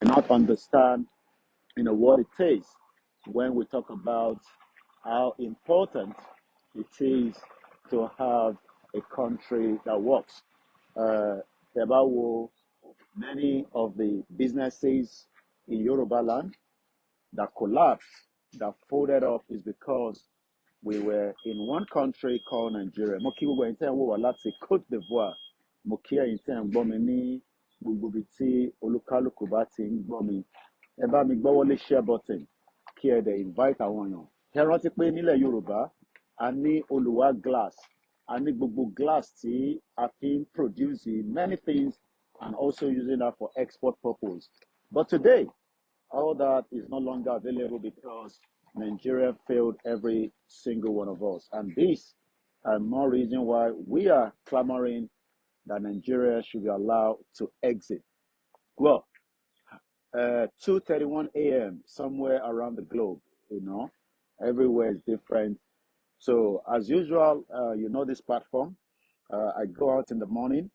not understand, what it is when we talk about how important it is to have a country that works. Uh, Tebawo, many of the businesses in Yoruba land that collapsed, that folded up, is because we were in one country called Nigeria. Mo kí gbogbo ẹ̀yin tẹ́ ń wò wá láti Cote d'Ivoire. Mo kí ẹ̀yin tẹ́ ń gbọ́ mi ní gbogbo ibi tí olúkálùkù bá ti ń gbọ́ mi. Ẹ bá mi gbọ́wọ́ lé share button kí ẹ dẹ̀ invite àwọn èèyàn. Ẹ rántí pé nílẹ̀ Yorùbá, a ní olùwà glass. A ní gbogbo glass tí a fi ń produce many things and also using that for export purpose. But today, all that is no longer available because Nigeria failed every single one of us. And this and more reason why we are clamoring that Nigeria should be allowed to exit. Well, 2:31 a.m. somewhere around the globe, everywhere is different. So as usual, this platform. I go out in the morning.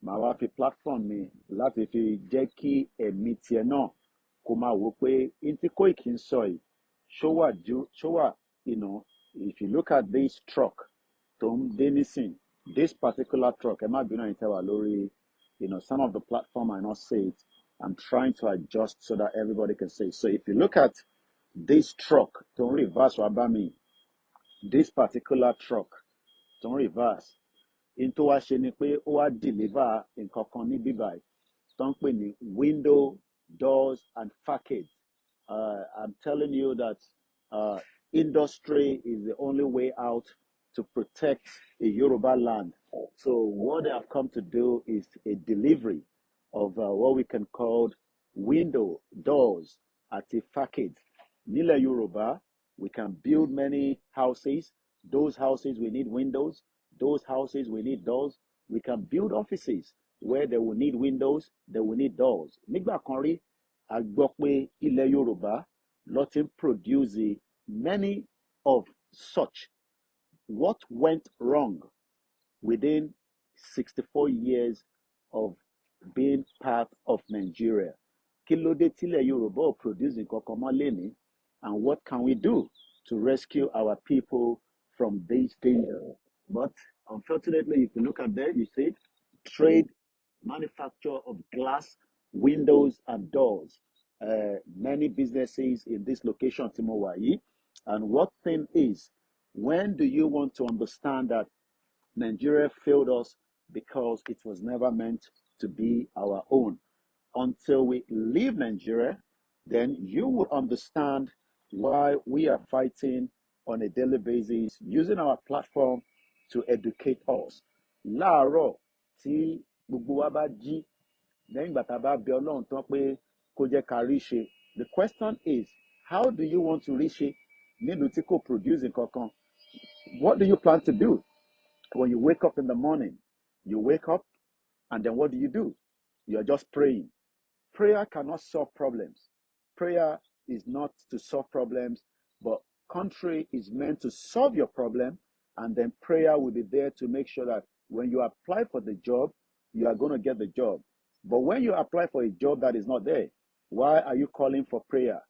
Màá wá fi platform mi láti fi jẹ́ kí ẹ̀mí tiẹ̀ náà kó máa wò pé n tí Koiki ń sọ yìí ṣó wà, if you look at this truck tó ń dé nísìn, this particular truck, ẹ má bínú ẹ̀yin tẹ́ wà lórí, some of the platform I not say it. I'm trying to adjust so that everybody can see. So if you look at this truck, tó ń reverse wá bá mi, this particular truck tó ń reverse, in tó wá ṣe ni pé ó wá deliver nǹkan kan ní bíbáyìí tó ń pè ní window, doors and facade. I'm telling you that industry is the only way out to protect a Yoruba land. So what they have come to do is a delivery of what we can call window, doors, àti facade. Nílẹ̀ Yoruba, we can build many houses. Those houses, we need windows. Those houses, we need doors. We can build offices where they will need windows, they will need doors. Nígbà kan rí, a gbọ́ pé ilẹ̀ Yorùbá ló ti ń produce many of such. What went wrong within 64 years of being part of Nigeria? Kí ló dé tílẹ̀ Yorùbá ò produce nǹkan kan mọ́ lénìí? And what can we do to rescue our people from this danger? But unfortunately, if you look at there, you see trade, manufacture of glass, windows, and doors. Many businesses in this location, Timowayi. And what thing is, when do you want to understand that Nigeria failed us because it was never meant to be our own? Until we leave Nigeria, then you will understand why we are fighting on a daily basis, using our platform to educate us. Láàárọ̀ tí gbogbo wa bá jí, lẹ́yìn ìgbà tá a bá bẹ Ọlọ́run tán pé kó jẹ́ ká rí ṣe. The question is, how do you want to rí ṣe nílùú tí kò produce nǹkan kan? What do you plan to do? When you wake up in the morning, you wake up and then what do? You're just praying. Prayer cannot solve problems. Prayer is not to solve problems, but country is meant to solve your problem, and then prayer will be there to make sure that when you apply for the job, you are going to get the job. But when you apply for a job that is not there, why are you calling for prayer?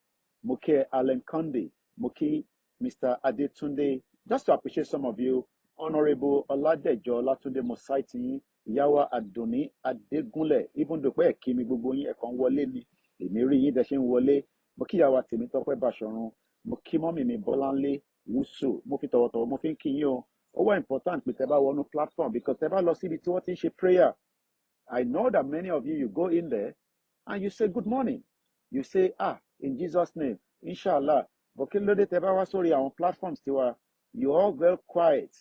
Moke Allen Kondi, Moki Mr. Adetunde, just to appreciate some of you, Honorable Oladejo Latunde Mosaiti, Yawa Adoni Adegunle, even though pé kí mi gbogbo yín ẹ̀kan wọlé ni, èmi rí yín dẹ̀ ṣe ń wọlé. Mo kí Yawa Tèmítọ́pẹ́ Báṣọ̀run, mo kí mọ́mì mi Bọ́láńlé Wúsù, mo fi tọ̀wọ̀tọ̀wọ̀ mo fi ń kí yín o. Ó wà important pé tẹ́ bá wọnú platform because tẹ́ bá lọ síbi tí wọ́n ti ń ṣe prayer. I know that many of you go in there and you say good morning. You say, in Jesus' name, inshallah. But kí ló dé tẹ́ bá wá sórí àwọn platforms tiwa, you all very quiet.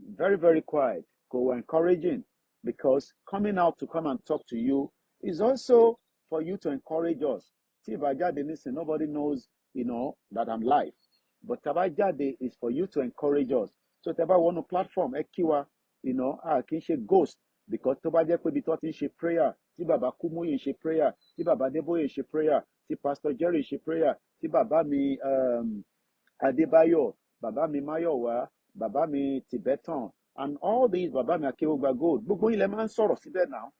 Very, very quiet, encouraging, because coming out to come and talk to you is also for you to encourage us. See, if I jáde nísìn, nobody knows, that I'm live. But tẹ́ bá jáde is for you to encourage us. So tẹ́ bá wọnú platform, ẹ kí wa, kì í ṣe ghost, because tó bá jẹ́ pé ibi tó ti ń ṣe prayer, tí bàbá Kúmúyì ń ṣe prayer, tí bàbá Adébóyè ń ṣe prayer, tí Pastor Jerry ń ṣe prayer, tí bàbá mi Adébáyọ̀, bàbá mi Máyọ̀wá, bàbá mi Tibetan, and all these bàbá mi Akéwògbà Gold, gbogbo yín lẹ máa ń sọ̀rọ̀ síbẹ̀ náà.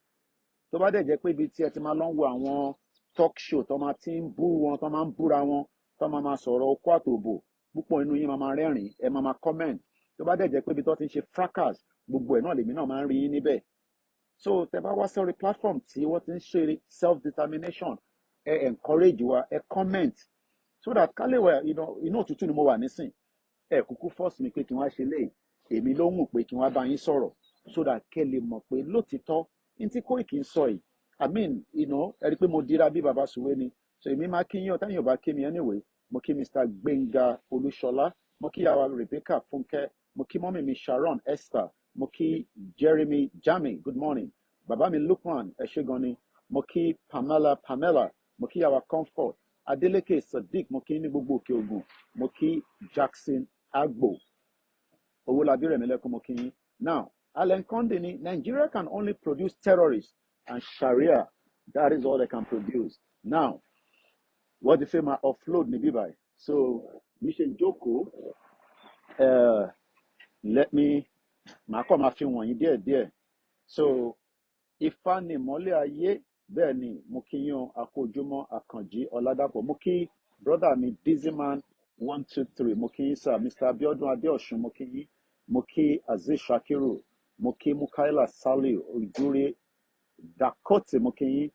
Tó bá dẹ̀ jẹ́ pé ibi tí ẹ ti máa lọ ń wo àwọn talk show tó máa ti ń bú wọn tó máa ń búra wọn tó máa sọ̀rọ̀ okó àtòbò púpọ̀ inú yín máa rẹ́rìn ẹ máa comment tó bá dẹ̀ jẹ́ pé ibi tó ti ń ṣe fracas gbogbo ẹ̀ náà lèmi náà máa ń rí yín níbẹ̀ so tẹ́ bá wá sórí platform tí wọ́n ti ń ṣe self determination ẹ encourage wa ẹ comment so that kálẹ̀ wẹ̀ inú òtútù ni mo wà nísìn ẹ kúkú force mi pé kí wọ́n ṣe léyìí èmi ló wù pé kí wọ́n bá yín sọ̀rọ̀ so that kẹ́ lè mọ̀ pé lótìtọ́ ní tí Koiki ń sọ yìí I mean ẹ rí i pé mo dira bí baba Suwe ni so èmi máa kí yín ọ̀tá yín ò bá kí mi anyway mo kí Mr. Gbénga Olúṣọlá mo kí àwa Rebecca Fúnkẹ́ mo kí mọ́mí mi Sharon Esther mo kí Jeremy Jami good morning bàbá mi Lukman ẹ ṣé gan ni mo kí Pamela mo kí àwa Comfort Adeleke Sadiq mo kí ní gbogbo Òkè Ògùn mo kí Jackson Agbo Owólabí Rẹ̀mílẹ́kún mo kí yín now Allen Conde ni Nigeria can only produce terrorists and Sharia that is all they can produce now what the fame offload ní bíbáyìí so mi ṣe jókòó let me màá kọ́ máa fi wọ̀nyí díẹ̀díẹ̀ so Ifá ni ìmọ́lẹ̀ ayé bẹ́ẹ̀ ni mo kí yín Akójúmọ́ Àkànjí Ọládàpọ̀ mo kí brother mi Dizzyman 123 mo kí yín sir Mr. Abiodun Adeosun mo kí yín mo kí Aziz Shakiru mo kí Mukaila Saliu Ojúre Dakote mo kí yín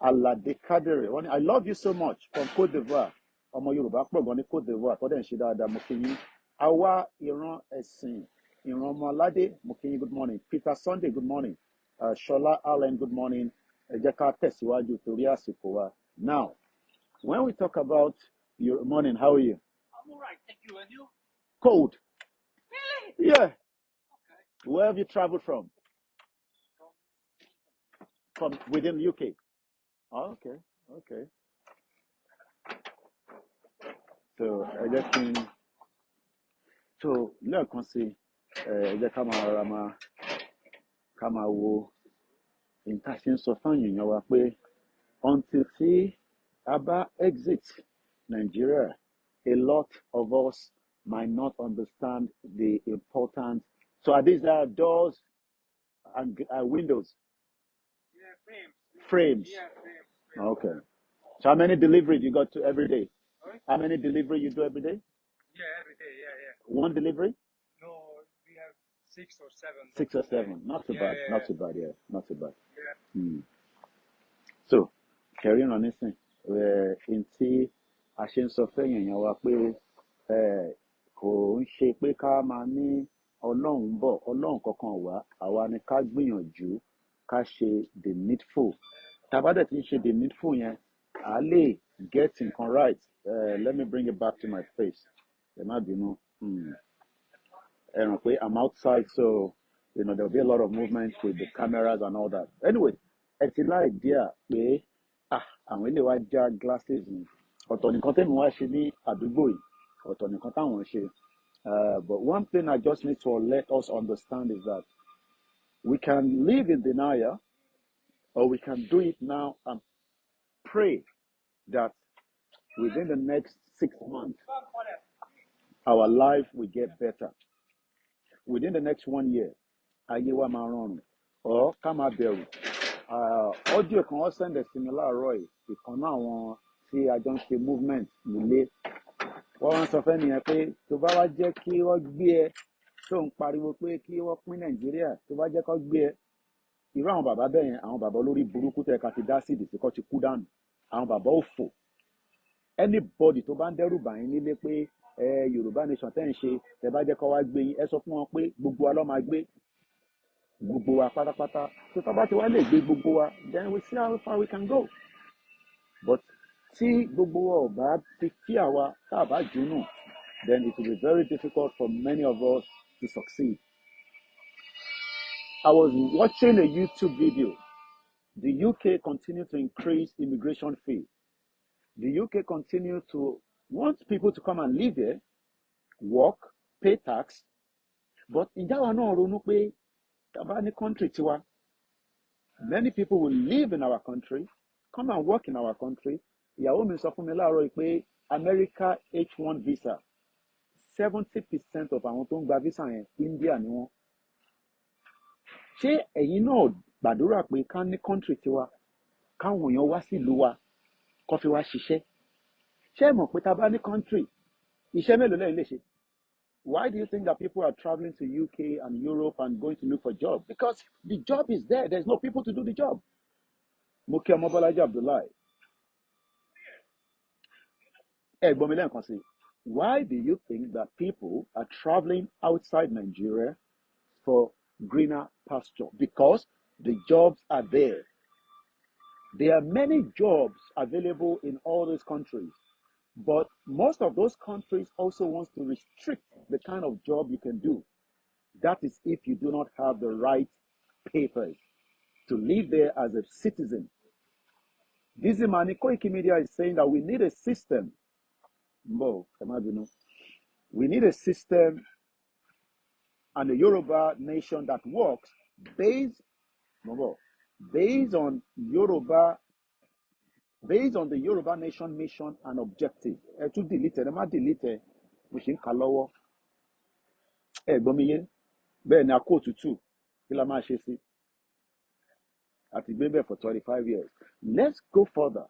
Alade Kadere wọ́n ní I love you so much from Côte d'Ivoire ọmọ Yorùbá pọ̀ gan ní Côte d'Ivoire tọ́dẹ̀ ń ṣe dáadáa mo kí yín àwa ìran ẹ̀sìn ìran ọmọ aládé mo kí yín good morning Peter Sunday good morning Shola Allen good morning ẹ jẹ́ ká tẹ̀síwájú torí àsìkò wa now when we talk about your morning how are you? I'm all right, thank you. And you? Cold. Really? Yeah. Okay. Where have you traveled from? From within the UK. Oh, okay. So ẹ jẹ́ kí n so lẹ́ẹ̀kan sí ẹ jẹ́ ká máa wo nǹkan ṣe ń sọ fún èèyàn wa pé until tí a bá exit Nigeria a lot of us might not understand the importance. So are these doors and windows? Yeah, frames. Frames. Yeah, frames. Okay. So how many delivery you got to every day? Sorry? How many delivery you do every day? Yeah, every day. Yeah. One delivery? No, we have 6 or 7. 6 or 7. Not too Yeah, bad. yeah, Not too bad. Yeah. Not too bad. Yeah. So carrying on this thing. In tí a ṣe ń sọ fẹ́yìn èèyàn wa pé kò ń ṣe pé ká máa ní Ọlọ́run bọ̀ Ọlọ́run kankan wá àwa ni ká gbìyànjú ká ṣe the needful tá a bá dẹ̀ ti ń ṣe the needful yẹn à lè get nǹkan right let me bring it back to my face ẹ má bínú ẹ ràn pé I'm outside so there will be a lot of movement with the cameras and all that anyway ẹ ti láì díà pé àwọn ilé wa já glasses ni ọ̀tọ̀ nìkan tẹ́mi wá ṣe ní àdúgbò yìí ọ̀tọ̀ nìkan táwọn ṣe but one thing I just need to let us understand is that we can live in denial or we can do it now and pray that within the next 6 months our life will get better within the next 1 year ayé wa máa rọrùn or ká máa bẹ̀rù audio kan wọ́n send sí mi láàárọ̀ yìí ìkan náà àwọn tí a jọ ń ṣe movement nílé wọ́n wá ń sọ fẹ́ nìyẹn pé tó bá wá jẹ́ kí wọ́n gbé ẹ tó ń pariwo pé kí wọ́n pín Nàìjíríà tó bá jẹ́ kó gbé ẹ irú àwọn bàbá bẹ́ẹ̀ yẹn àwọn bàbá olórí burúkú tẹ̀ ká ti dá sí ìdìsí kó ti kú dànù àwọn bàbá òfò anybody tó bá ń dẹ́rù bà yín nílé pé Yorùbá nation tẹ́ ń ṣe tẹ́ bá jẹ́ kó wá gbé yín ẹ sọ fún wọn pé gbogbo wa ló máa gbé gbogbo wa pátápátá tó tá bá ti wá lè gbé gbogbo wa then we see how far we can go but tí gbogbo wa ò bá ti kí àwa tá a bá jùnú then it will be very difficult for many of us to succeed. I was watching a YouTube video. The UK continue to increase immigration fee. The UK continue to want people to come and live there, work, pay tax. But in that one, ronú pé tàbá ní country tiwa, many people will live in our country, come and work in our country. Ìyàwó mi sọ fún mi láàárọ̀ pé America H1 visa, 70% of àwọn tó ń gba visa yẹn India ni wọ́n. Ṣé ẹ̀yin náà gbàdúrà pé ká ní country tiwa káwọn èèyàn wá sílùú wa kó fi wá ṣiṣẹ́. Ṣé ẹ mọ̀ pé tá a bá ní country, iṣẹ́ mélòó lẹ́yìn lè ṣe? Why do you think that people are traveling to UK and Europe and going to look for jobs? Because the job is there. There's no people to do the job. Mo kí ọmọ Bọ́lájí Abdullahi. Ẹ̀gbọ́n mi lẹ́ẹ̀kan sí. Why do you think that people are traveling outside Nigeria for greener pasture? Because the jobs are there. There are many jobs available in all these countries. But most of those countries also want to restrict the kind of job you can do. That is if you do not have the right papers to live there as a citizen. This man, Koikimedia, is saying that we need a system. We need a system and a Yoruba nation that works based on the Yoruba nation mission and objective. To delete it, delete it. Machine kalowo. Gbomiye. Bẹ́ẹ̀ ni a kó òtútù. Kí la máa ṣe sí? Àti gbé bẹ́ẹ̀ for 25 years. Let's go further.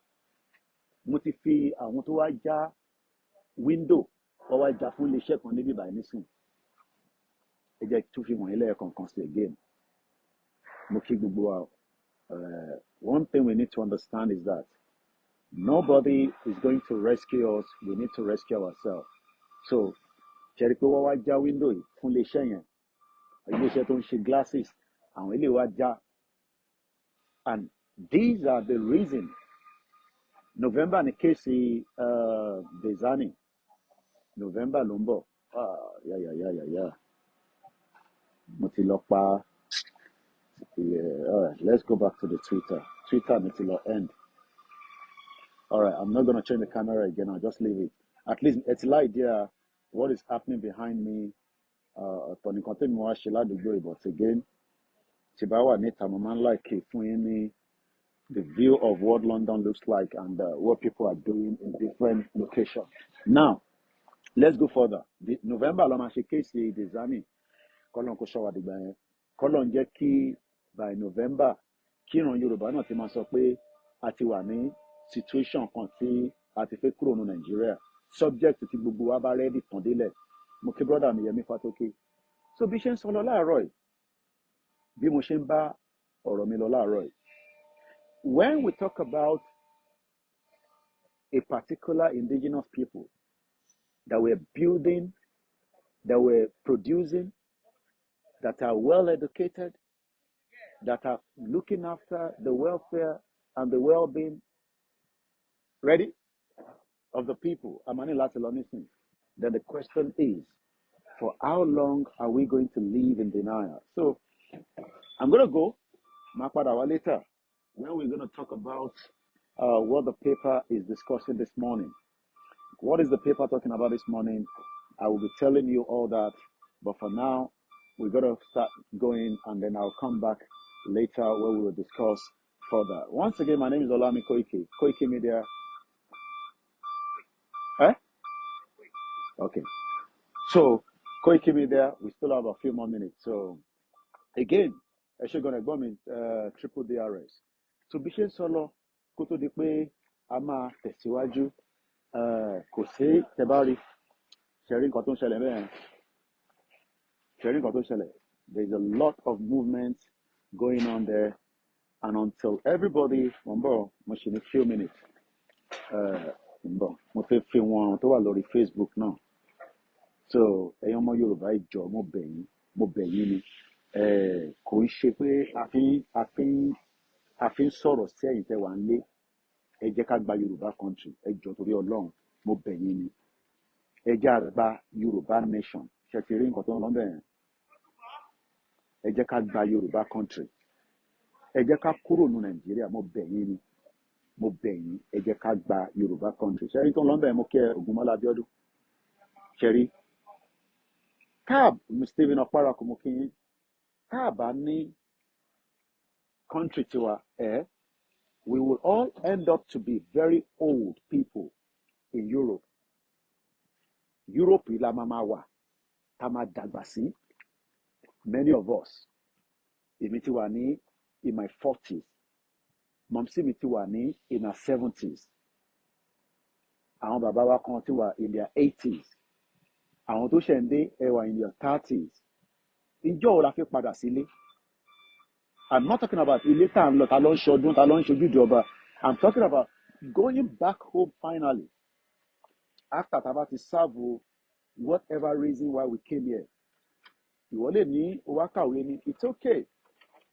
Mo ti fi àwọn tó wá já window wọ́n wá já fún iléeṣẹ́ kan níbí báyìí nísìn. Ẹ jẹ́ tún fi wọ̀nyí lẹ́ẹ̀kọ̀ọ̀kan sí again. Mo kí gbogbo wa. One thing we need to understand is that nobody is going to rescue us. We need to rescue ourselves. So, ṣe rí pé wọ́n wá já window yìí fún iléeṣẹ́ yẹn. Iléeṣẹ́ tó ń ṣe glasses. Àwọn ilé wa já. And these are the reasons. November ni kéèsì Bezani. November ló ń bọ̀. Mo ti lọ pa. All right, let's go back to the Twitter. Twitter mi ti lọ end. All right, I'm not going to change the camera again. I'll just leave it. At least it's an idea what is happening behind me. Ọ̀tọ̀ nìkan tí mo wá ṣe ládùúgbò yìí, but again, tí bá wà níta mo máa ń like fún yín ní the view of what London looks like and what people are doing in different locations. Now, let's go further. November la máa ṣe kéèsì Dezani. Kọ́lọ́n kó ṣọ́wá dìgbà yẹn. Kọ́lọ́n jẹ́ kí by November kí ìran Yorùbá náà ti máa sọ pé a ti wà ní situation kan tí a ti fẹ́ kúrò ní Nàìjíríà. Subject tí gbogbo wa bá rẹ́dì tàn délẹ̀. Mo kí brother mi Yẹmí Fátókè. So bí ṣe ń sọ lọ láàárọ̀ yìí, bí mo ṣe ń bá ọ̀rọ̀ mi lọ láàárọ̀ yìí. When we talk about a particular indigenous people that we're building, that we're producing, that are well educated, that are looking after the welfare and the well-being, ready, of the people, then the question is, for how long are we going to live in denial? So I'm going to go later when we're going to talk about what the paper is discussing this morning. What is the paper talking about this morning? I will be telling you all that. But for now, we're going to start going, and then I'll come back later where we will discuss further. Once again, my name is OLAYOMI KOIKI, Koikimedia. Okay. So, Koikimedia, we still have a few more minutes. So, again, actually going to go in triple DRS. So, Bishen Solo, Koto Dipe, Ama, Tesiwaju, Kose, Tebari, sharing Koton Shaleme, sharing Koton Shale. There's a lot of movement going on there. And until everybody, Mambo, machine a few minutes. Mo fẹ́ fi wọn tó wà lórí Facebook náà. So ẹ̀yin ọmọ Yorùbá ìjọ mo bẹ̀ yín ni. Kò ń ṣe pé a fi ń sọ̀rọ̀ sí ẹ̀yin tẹ́ wà ń lé. Ẹ jẹ́ ká gba Yorùbá country. Ẹ jọ torí Ọlọ́run mo bẹ̀ yín ni. Ẹ jẹ́ ká gba Yorùbá nation. Ṣé ti rí nǹkan tó ń lọ bẹ́ẹ̀? Ẹ jẹ́ ká gba Yorùbá country. Ẹ jẹ́ ká kúrò ní Nàìjíríà mo bẹ̀ yín ni. Mo bẹ̀ yín, ẹ jẹ́ ká gba Yorùbá country. Ṣẹ́rí tó ń lọ bẹ́ẹ̀ mo kí ẹ Ògúnmọ́lá Abíọ́dún. Ṣẹ́rí. Stephen Okpara kò mú kí yín. Bá ní country tiwa, we will all end up to be very old people in Europe. Europe la máa wà, tá máa dàgbà sí. Many of us, èmi ti wà ní in my 40s. Mọ̀mísí mi ti wà ní in her 70s. àwọn bàbá wa kan ti wà in their 80s, àwọn tó ṣẹ̀ ń dé ẹ wà in your 30s. Ìjọ́ wo la fi padà sílé? I'm not talking about ilé tá à ń lọ, ta ló ń ṣọdún, ta ló ń ṣojú ìjọba. I'm talking about going back home finally after tá a bá ti serve whatever reason why we came here. Ìwọ lè ní o wá kàwé ni, it's okay.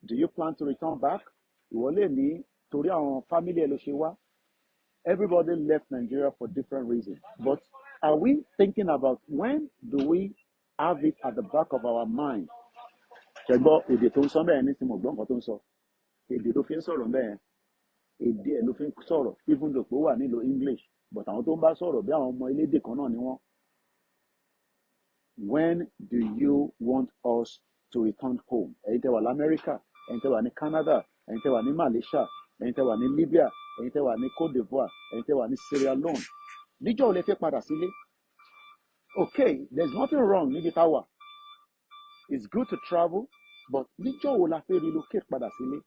Do you plan to return back? Ìwọ lè ní torí àwọn family ẹ ló ṣe wá. Everybody left Nigeria for different reasons. But are we thinking about when do we have it at the back of our mind? Ṣẹ̀gbọ́ èdè tó ń sọ bẹ́ẹ̀ ní tí mo gbọ́ nǹkan tó ń sọ. Èdè tó fi ń sọ̀rọ̀ bẹ́ẹ̀, èdè ẹ̀ ló fi ń sọ̀rọ̀, even though pé ó wà nílò English. But àwọn tó ń bá sọ̀rọ̀ bí àwọn ọmọ elédè kan náà ni wọ́n. When do you want us to return home? Ẹ̀yin tẹ́ wà l'Amẹ́ríkà, ẹ̀yin tẹ́ wà ní Canada, ẹ̀yin tẹ́ wà ní Malaysia, ẹ̀yin tẹ́ wà ní Libya, ẹ̀yin tẹ́ wà ní Cote d'Ivoire, ẹ̀yin tẹ́ wà ní Sierra Leone. Níjọ́ wo lẹ fẹ́ padà sílé? Okay, there's nothing wrong níbi tá a wà. It's good to travel, but níjọ́ wo la fẹ́ relocate padà sílé?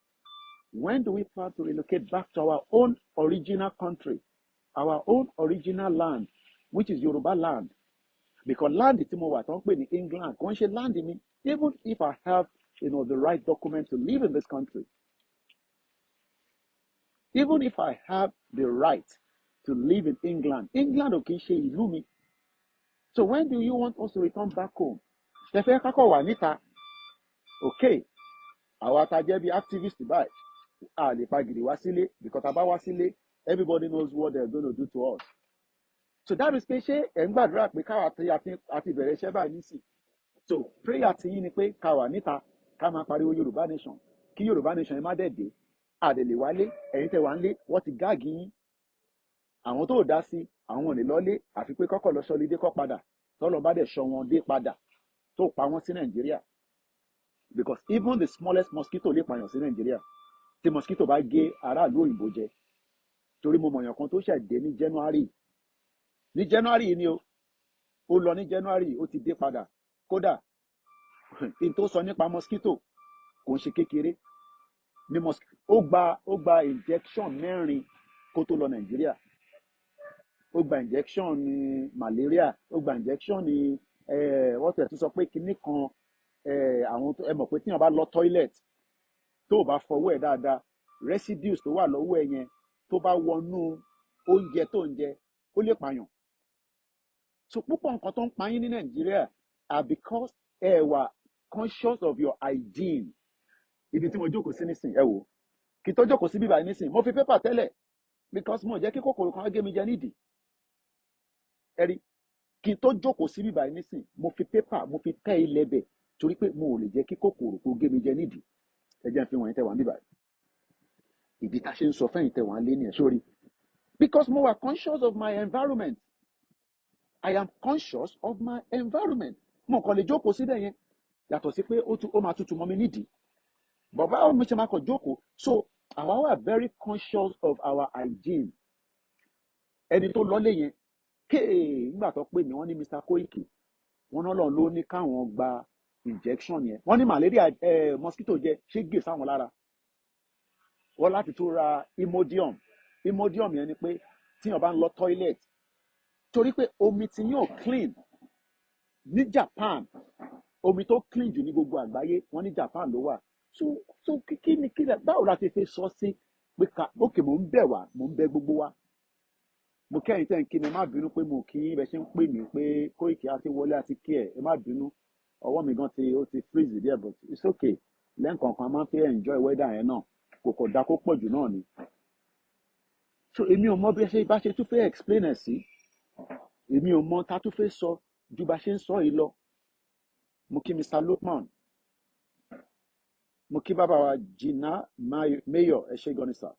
When do we plan to relocate back to our own original country, our own original land, which is Yoruba land? Because land tí mo wà tó ń pè ní England kò ń ṣe land mi, even if I have the right document to live in this country. Even if I have the right to live in England, England ò kì í ṣe ìlú mi. So when do you want us to return back home? Ṣé fẹ́ kákọ̀ wà níta? Okay, àwa tá jẹ́ bí activist báyìí, a lè pa gidi wá sílé, because tá bá wá sílé, everybody knows what they're going to do to us. So that is pé ṣé ẹ̀ ń gbàdúrà pé káwa àti bẹ̀rẹ̀ iṣẹ́ báyìí nísìn. So prayer ti yín ni pé ká wà níta, ká máa pariwo Yorùbá nation, kí Yorùbá nation ẹ má dẹ̀ dé. Àdèlè wálé, ẹ̀yin tẹ́ wà ń lé, wọ́n ti gáàgì yín. Àwọn tó dá sí, àwọn ò lè lọ́lé, àfi pé kọ́kọ́ lọ sọlídé kọ́ padà. Tọ́lọ́ bá dẹ̀ sọ wọn dé padà, tó pa wọ́n sí Nàìjíríà. Because even the smallest mosquito lè pààyàn sí Nàìjíríà. Tí mosquito bá gé aráàlú òyìnbó jẹ. Torí mo mọ̀yàn kan tó ṣẹ̀dé ní January. Ní January ni o, ó lọ ní January, ó ti dé padà. Kódà, in tó sọ nípa mosquito, kò ń ṣe kékeré. Ní ó gba injection 4 kó tó lọ Nàìjíríà. Ó gba injection ní malaria, ó gba injection ní wọ́n tẹ̀ tún sọ pé kinní kan àwọn ẹ mọ̀ pé tíyàn bá lọ toilet tó bá fọwọ́ ẹ̀ dáadáa, residues tó wà lọ́wọ́ ẹ̀ yẹn tó bá wọnú oúnjẹ tó ń jẹ ó lè pààyàn. So púpọ̀ nǹkan tó ń pa yín ní Nàìjíríà are because ẹ wà conscious of your hygiene. Ibi tí mo jókòó sí nísìn, ẹ wò, kí tó jókòó sí bíbá nísìn, mo fi pépà tẹ́lẹ̀ because mo jẹ́ kí kòkòrò kan gé mi jẹ nídìí. Ẹ rí, kí tó jókòó sí bíbá nísìn, mo fi pépà, mo fi tẹ́ ilẹ̀ bẹ̀ torí pé mo ò lè jẹ́ kí kòkòrò kó gé mi jẹ nídìí. Ẹ jẹ́ n fi wọ̀nyí tẹ́ wà níbà. Ìdí tá ṣe ń sọ fẹ́yìn tẹ́ wà lé ní ẹ̀ sórí. Because mo wà conscious of my environment. I am conscious of my environment. Mo kàn lè jókòó síbẹ̀ yẹn yàtọ̀ sí pé ó máa tutù mọ́ mi nídìí. But báwo mi ṣe máa kàn jókòó? So àwa wà very conscious of our hygiene. Ẹni tó lọ́lé yẹn nígbà tó pè mí wọ́n ní Mr. Koiki, wọ́n náà lọ́n ló ní káwọn gba injection yẹn. Wọ́n ní malaria mosquito jẹ ṣégè sáwọn lára. Wọ́n láti tó ra Imodium. Imodium yẹn ni pé tíyàn bá ń lọ toilet torí pé omi tí yóò clean ní Japan, omi tó clean jù ní gbogbo àgbáyé wọ́n ní Japan ló wà. So kí ni báwo la ti fi sọ sí pé ókè mò ń bẹ̀ wá, mò ń bẹ̀ gbogbo wa. Mo kẹ́yìn tẹ́ ń kí ni, ẹ má bínú pé mo kí ibẹ̀ ṣe ń pè mí pé Koiki àti wọlé àti kí ẹ má bínú. Ọwọ́ mi gan ó ti freeze díẹ̀, but it's okay. Lẹ́ǹkọ̀ọ̀kan máa ń fi enjoy weather yẹn náà. Kò kọ̀ dá kó pọ̀ jù náà ni. So èmi ò mọ bí ẹ bá ṣe tún fẹ́ explain ẹ̀ sí. Èmi ò mọ ta tún fẹ́ sọ ju bá ṣe ń sọ yìí lọ. Mo kí Mr. Lukman. Mo kí bàbá wa Jina Mayor ẹ ṣé gan ni sir.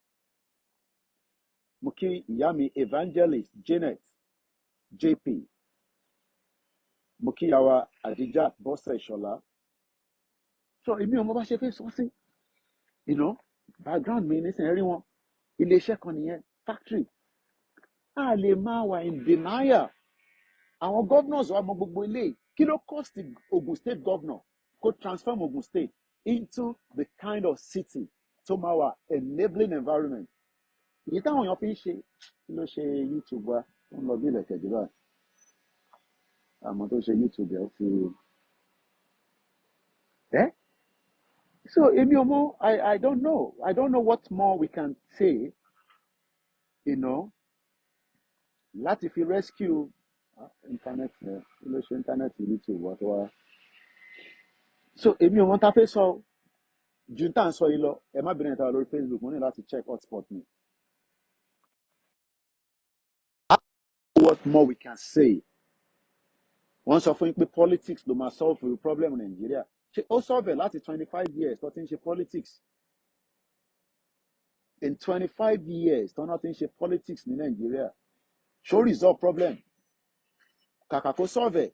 Mo kí ìyá mi Evangelist Janet JP. Mo kí ìyá wa Adijat Bọ́sẹ̀ Ìṣọ̀lá. So èmi ò mọ bá ṣe fẹ́ sọ sí. Background mi nísìnyí rí wọn. Ilé-iṣẹ́ kan nìyẹn, factory. A lè máa wà in denial. Àwọn governors wa mọ gbogbo ilé. Kí ló cost Ogun State governor kó transform Ogun State into the kind of city tó máa wà enabling environment? Èyí táwọn èèyàn fi ń ṣe kí ló ṣe YouTube wa. ó ń lọ bí ilẹ̀kẹ̀ jù báyìí àmọ́ tó ṣe YouTube ẹ̀ ó fi ẹ́ so èmi ò mọ̀ I don't know what more we can say you know láti fi rescue internet ẹ̀ ló ṣe internet YouTube wà tó wá so èmi ò mọ̀ tá a fẹ́ sọ ju tá à ń sọ yìí lọ ẹ má bìnrin ìta lórí Facebook mo ní láti check hotspot mi what more we can say wọ́n sọ fún yín pé politics ló máa solve the problem Nàìjíríà ṣé ó solve ẹ̀ láti 25 years tó ti ń ṣe politics in 25 years tó náà ti ń ṣe politics ní Nàìjíríà ṣó resolve problem kàkà kó solve ẹ̀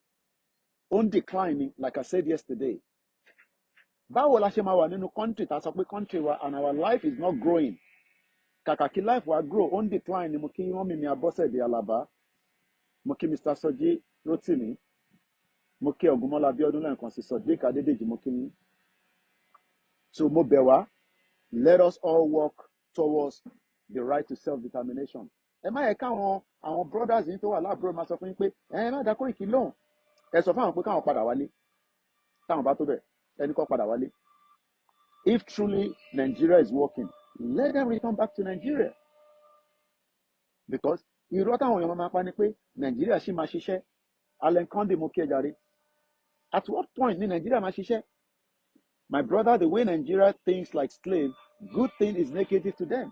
ó ń decline ni like I said yesterday báwo la ṣe máa wà nínú country tá a sọ pé country wa and our life is not growing kàkà kí life wa grow ó ń decline ni mo kí wọ́n mímí Abọ́sẹ̀dé Alábá mo kí Mr. Sọjí Rótìmí mo kí Ògúnmọ́lá Abíọ́dún lẹ́ẹ̀kan sí Sodiq Adédèjì mo kí yín so mo bẹ̀ wá let us all work towards the right to self-determination ẹ má yẹ káwọn àwọn brothers yín tó wà láàbúrò máa sọ fún yín pé ẹ má dá Kóìkì lóhùn ẹ sọ fún àwọn pé káwọn padà wálé táwọn bá tó bẹ̀ ẹni kọ́ padà wálé if truly Nigeria is working let them return back to Nigeria because irọ́ táwọn èèyàn máa pa ni pé Nigeria ṣì máa ṣiṣẹ́ Allen Conde mo kí ẹ jàre at what point ní Nigeria máa ṣiṣẹ́ my brother the way Nigeria thinks like slave good thing is negative to them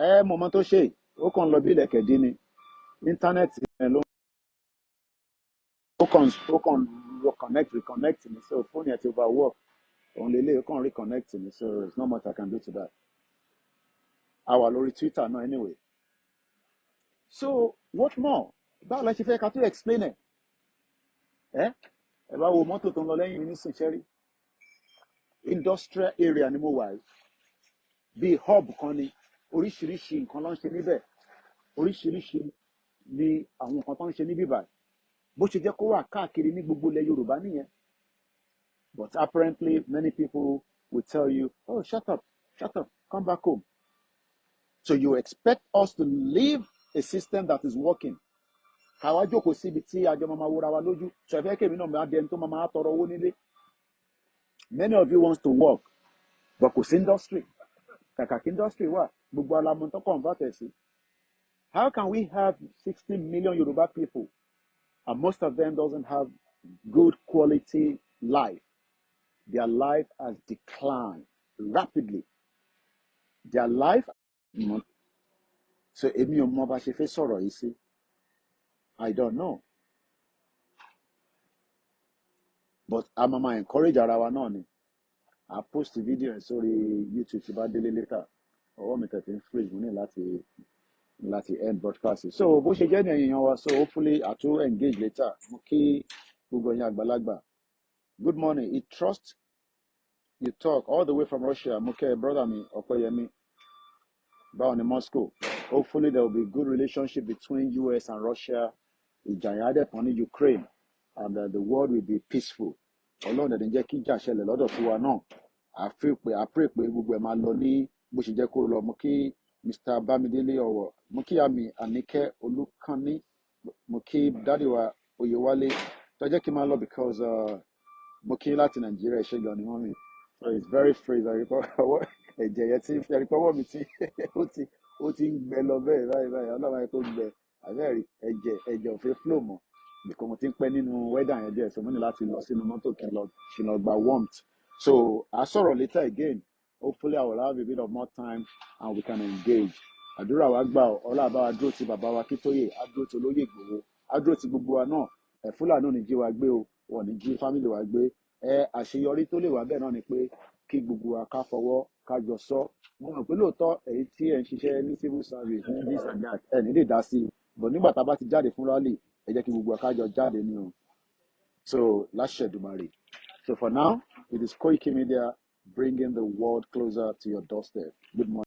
ẹ mọ̀ mọ́ tó ṣe ó kàn lọ bí ilẹ̀kẹ̀ dín ní íńtánẹ́ẹ̀tì ẹ̀ ló ó kàn reconnect mi so fóònù ẹ̀ ti overwork òun lè lè ó kàn reconnect mi so there's not much I can do to that a wà lórí Twitter náà anyway so what more báwo la ṣe fẹ́ ká tó explain ẹ̀ ẹ bá wo mọ́tò tó ń lọ lẹ́yìn mi nísìnyí ṣẹ́rí industrial area ni mo wà yìí bíi hub kan ni oríṣiríṣi nǹkan ló ń ṣe níbẹ̀ oríṣiríṣi ni àwọn nǹkan tó ń ṣe níbí báyìí bó ṣe jẹ́ kó wà káàkiri ní gbogbo ilẹ̀ Yorùbá nìyẹn but apparently many people will tell you oh shut up come back home so you expect us to leave a system that is working káwá jókòó síbi tí àjọ máa wúra wa lójú so ẹ fẹ́ kí èmi náà máa dẹni tó máa tọrọ owó nílé many of you want to work but kò sí industry kàkà kí industry wà gbogbo alamọ tó convert ẹ̀ sí how can we have 60 million Yoruba people and most of them doesn't have good quality life their life has declined rapidly their life so èmi ò mọ bá ṣe fẹ́ sọ̀rọ̀ yìí sí I don't know but a máa encourage ara wa náà ni I post video ẹ̀ sórí YouTube tí bá délé later ọwọ́ mi tẹ̀tẹ̀ ń freeze mo ní láti end broadcast so bó ṣe jẹ́ ní ẹ̀yìn wa so hopefully I too engage later mo kí gbogbo ẹ̀yin àgbàlagbà good morning it trust you talk all the way from Russia mo kẹ́ brother mi Ọ̀pẹ́yẹmí báwo ni Moscow hopefully there will be good relationship between US and Russia ìjàyà adẹ́pọ̀n ní Ukraine and the world will be peaceful ọlọ́run ẹ̀dẹ̀ jẹ́ kí ìjà ṣẹlẹ̀ lọ́dọ̀ fún wa náà àpè pé gbogbo ẹ̀ máa lọ ní bó ṣe jẹ́ kó lọ mo kí Mr. Bámidélé ọ̀wọ̀ mo kí àmì Àníkẹ́ Olúkanní mo kí dáàdì wa Oyèwálé tó jẹ́ kí n máa lọ because mo kí láti Nàìjíríà ṣe gan ni wọ́n mi so it's very free ọwọ́ ẹ̀jẹ̀ yẹn ti fi ẹ̀rípọ́wọ́ mi tí ó ti ń gbẹ lọ bẹ́ẹ̀ báyìí ọlọ́run ẹ̀ tó gbẹ àbẹ́rẹ́ ẹ̀jẹ̀ òfin flow mọ́ because mo ti ń pẹ́ nínú weather yẹn díẹ̀ so mo ní láti lọ sínú mọ́tò kí n lọ gba warmth so a sọ̀rọ̀ later again hopefully I will have a bit of more time and we can engage àdúrà wa gbà ọlá àbáwá dúró ti bàbá wa Akíntóyè á dúró ti olóyè Ìgbòho á dúró ti gbogbo wa náà Fúlàní ò ní jí wa gbé o wọ́n ní jí family wa gbé àṣeyọrí tó lè wà bẹ́ẹ̀ náà ni pé kí gbogbo wa ká fọwọ́ ká jọ sọ mo mọ̀ pé lóòótọ́ èyí tí ẹ̀ ń ṣiṣẹ́ ní civil service ní this and that ẹ̀ ní lè dá sí i but nígbà tá a bá ti jáde fún rally ẹ jẹ́ kí gbogbo wa ká jọ jáde ní o so láṣẹ Èdùmàrè so for now it is Koikimedia bringing the world closer to your doorstep good morning.